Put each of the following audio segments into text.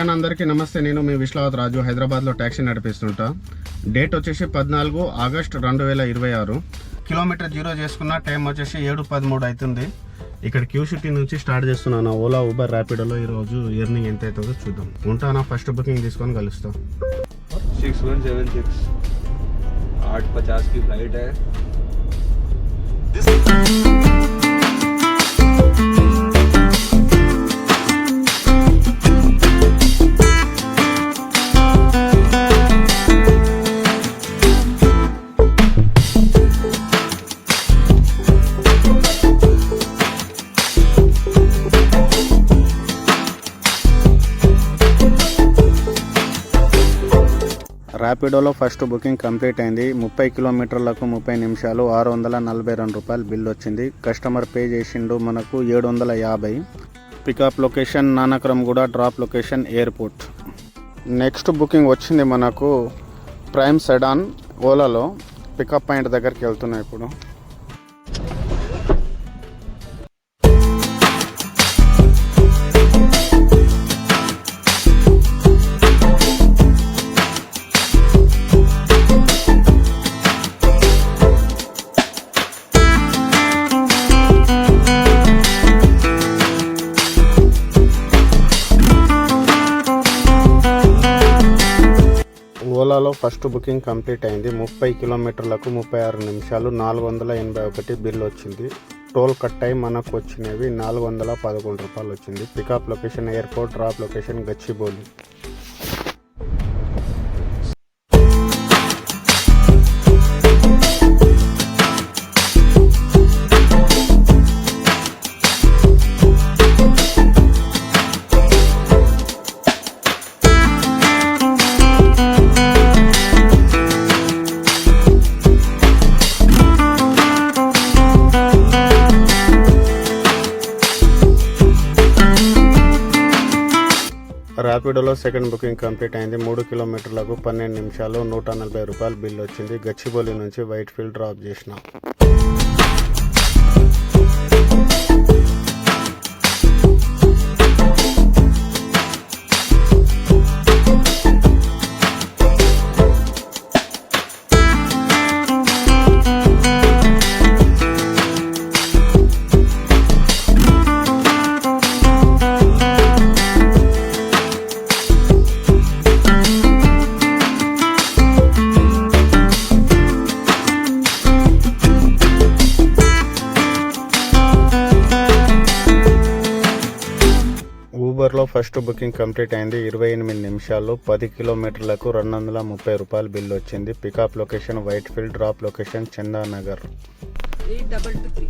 Hi అందరికీ నమస్తే. నేను మీ విశ్వనాథ్ రాజు, హైదరాబాద్లో ట్యాక్సీ నడిపిస్తుంటా. డేట్ వచ్చేసి 14 ఆగస్టు 2026. కిలోమీటర్ 0 చేసుకున్న టైం వచ్చేసి 7:13 అవుతుంది. ఇక్కడ క్యూ సిటీ నుంచి స్టార్ట్ చేస్తున్నాను. ఓలా, ఊబర్, ర్యాపిడోలో ఈరోజు ఎర్నింగ్ ఎంత అవుతుందో చూద్దాం. ఉంటానా? ఫస్ట్ బుకింగ్ తీసుకొని కలుస్తా. 6176 8:50 की फ्लाइट है. ర్యాపిడోలో ఫస్ట్ బుకింగ్ కంప్లీట్ అయింది. 30 కిలోమీటర్లకు 30 నిమిషాలు, 642 రూపాయలు బిల్ వచ్చింది. కస్టమర్ పే చేసిండు మనకు 750. Pickup location Nanakramguda, drop location airport. Next booking వచ్చింది మనకు ప్రైమ్ సెడాన్ ఓలాలో. పికప్ పాయింట్ దగ్గరికి వెళ్తున్నాయి ఇప్పుడు. ఓలాలో ఫస్ట్ బుకింగ్ కంప్లీట్ అయింది. 30 కిలోమీటర్లకు 36 నిమిషాలు, 481 బిల్ వచ్చింది. టోల్ కట్ అయి మనకు వచ్చినవి 411 రూపాయలు వచ్చింది. Pickup location airport, drop location Gachibowli. ర్యాపిడోలో సెకండ్ బుకింగ్ కంప్లీట్ అయింది. 3 కిలోమీటర్లకు 12 నిమిషాలు, 140 రూపాయలు బిల్ వచ్చింది. గచ్చిబౌలి నుంచి వైట్ ఫీల్డ్ డ్రాప్ చేసిన. ఊబర్లో ఫస్ట్ బుకింగ్ కంప్లీట్ అయింది. 28 నిమిషాలు, 10 కిలోమీటర్లకు 230 రూపాయలు బిల్ వచ్చింది. Pickup location Whitefield, drop location Chandanagar. 8223.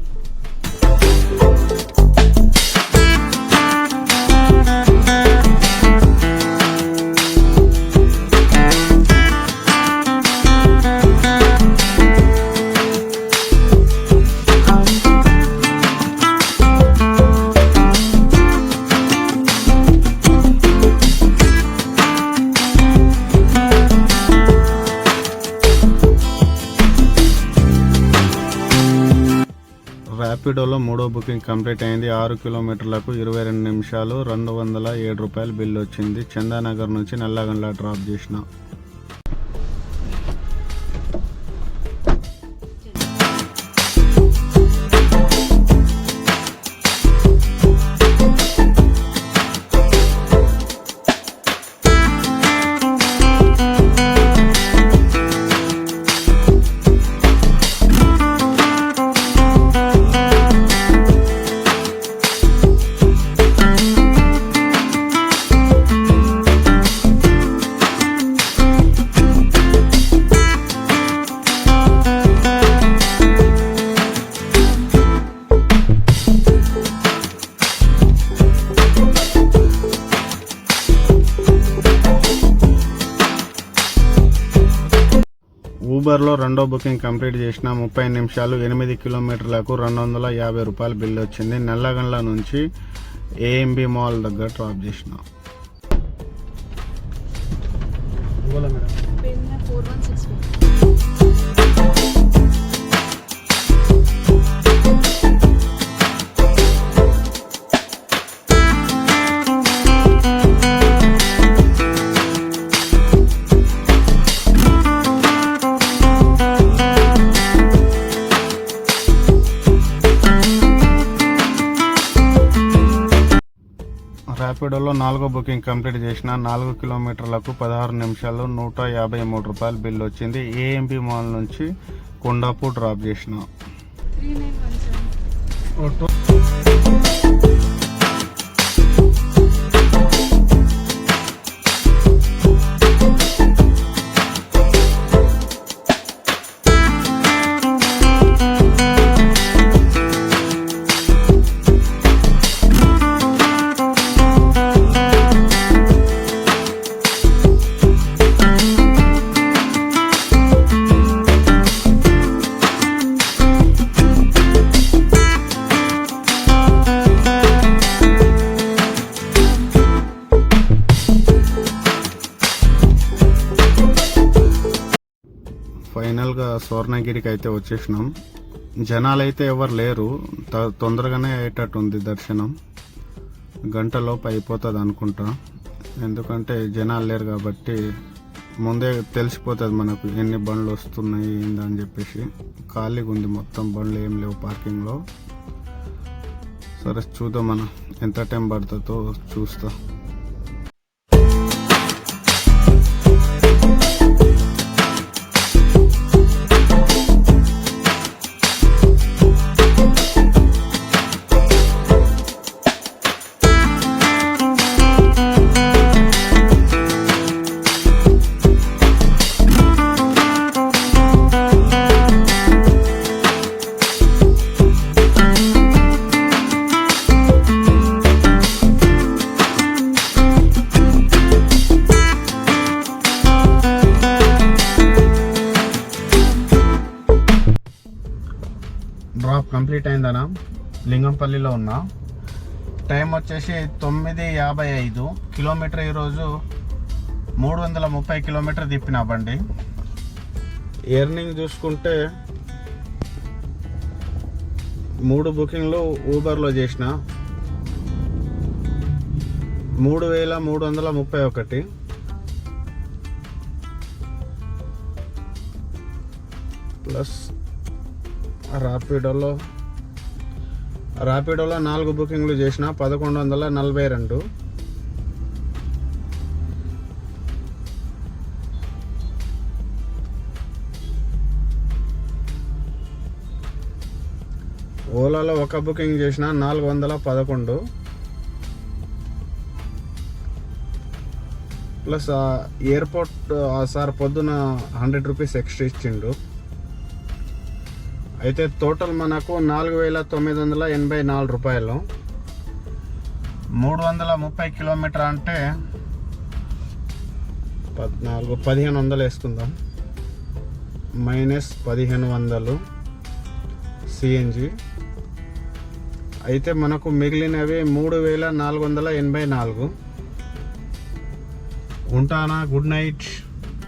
ర్యాపిడోలో మూడో బుకింగ్ కంప్లీట్ అయింది. 6 కిలోమీటర్లకు 22 నిమిషాలు, 207 రూపాయలు బిల్ వచ్చింది. చందానగర్ నుంచి నల్లగండ్ల డ్రాప్ చేసిన. ఊబర్లో రెండో బుకింగ్ కంప్లీట్ చేసిన. 30 నిమిషాలు, 8 కిలోమీటర్లకు 250 రూపాయలు బిల్ వచ్చింది. నల్లగండ్ల నుంచి ఏఎంబి మాల్ దగ్గర డ్రాప్ చేసిన. ర్యాపిడోలో 4వ బుకింగ్ కంప్లీట్ చేసిన 4 కిలోమీటర్లకు 16 నిమిషాలు 153 రూపాయలు బిల్ వచ్చింది. ఏఎంబి మాల్ నుంచి కొండాపూర్ డ్రాప్ చేసిన. 3917. ఫైనల్గా స్వర్ణగిరికి అయితే వచ్చేసినాం. జనాలు అయితే ఎవరు లేరు, తొందరగానే అయ్యేటట్టు ఉంది దర్శనం. గంటలోపు అయిపోతుంది అనుకుంటా, ఎందుకంటే జనాలు లేరు కాబట్టి ముందే తెలిసిపోతుంది మనకు ఎన్ని బండ్లు వస్తున్నాయి ఏందని చెప్పేసి. ఖాళీగా ఉంది మొత్తం, బండ్లు ఏం లేవు పార్కింగ్లో. సరే చూద్దాం మనం ఎంత టైం పడుతుందో చూస్తా. Drop complete అయిందనా. లింగంపల్లిలో ఉన్నా. టైం వచ్చేసి 9:55 కిలోమీటర్. ఈరోజు 330 కిలోమీటర్ తిప్పిన బండి. ఎర్నింగ్ చూసుకుంటే 3 బుకింగ్లు ఊబర్లో చేసిన 3,331 ప్లస్ ర్యాపిడోలో 4 బుకింగ్లు చేసిన 1,142. ఓలాలో 1 బుకింగ్ చేసిన 411 ప్లస్ ఎయిర్పోర్ట్ సార్ పొద్దున 100 రూపీస్ ఎక్స్ట్రా ఇచ్చిండు. అయితే టోటల్ మనకు 4,984 రూపాయలు. 330 కిలోమీటర్ అంటే 1,500 వేసుకుందాం. -1,500 సిఎన్జి. అయితే మనకు మిగిలినవి 3,484. ఉంటానా. Good night.